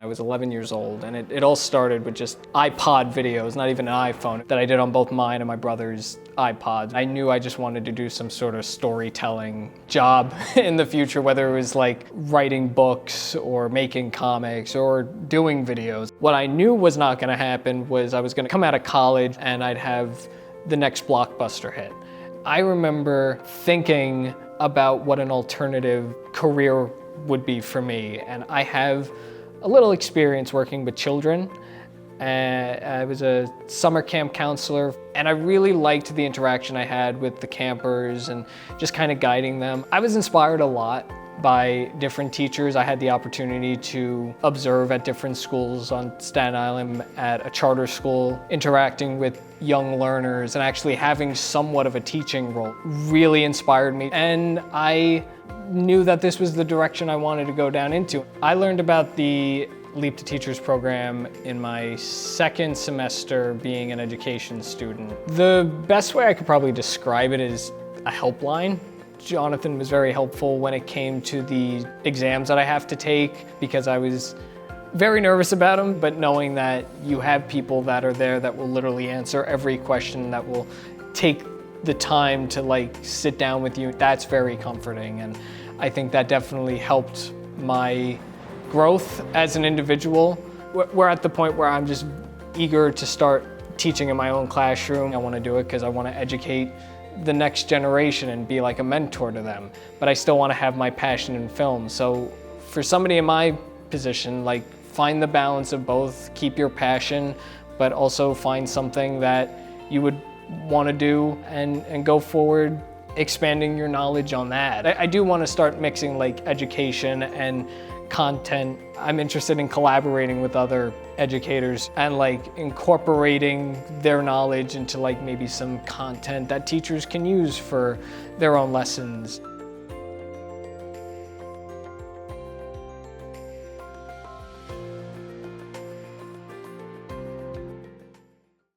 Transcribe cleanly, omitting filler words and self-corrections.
I was 11 years old, and it all started with just iPod videos, not even an iPhone, that I did on both mine and my brother's iPods. I knew I just wanted to do some sort of storytelling job in the future, whether it was like writing books or making comics or doing videos. What I knew was not going to happen was I was going to come out of college and I'd have the next blockbuster hit. I remember thinking about what an alternative career would be for me, and I have a little experience working with children. I was a summer camp counselor, and I really liked the interaction I had with the campers and just kind of guiding them. I was inspired a lot by different teachers. I had the opportunity to observe at different schools on Staten Island, at a charter school, interacting with young learners and actually having somewhat of a teaching role really inspired me. And I knew that this was the direction I wanted to go down into. I learned about the Leap to Teachers program in my second semester being an education student. The best way I could probably describe it is a helpline. Jonathan was very helpful when it came to the exams that I have to take, because I was very nervous about them, but knowing that you have people that are there that will literally answer every question, that will take the time to sit down with you, that's very comforting. And I think that definitely helped my growth as an individual. We're at the point where I'm just eager to start teaching in my own classroom. I want to do it because I want to educate the next generation and be like a mentor to them. But I still want to have my passion in film. So for somebody in my position, find the balance of both. Keep your passion, but also find something that you would want to do and go forward, expanding your knowledge on that. I do want to start mixing education and content. I'm interested in collaborating with other educators and incorporating their knowledge into maybe some content that teachers can use for their own lessons.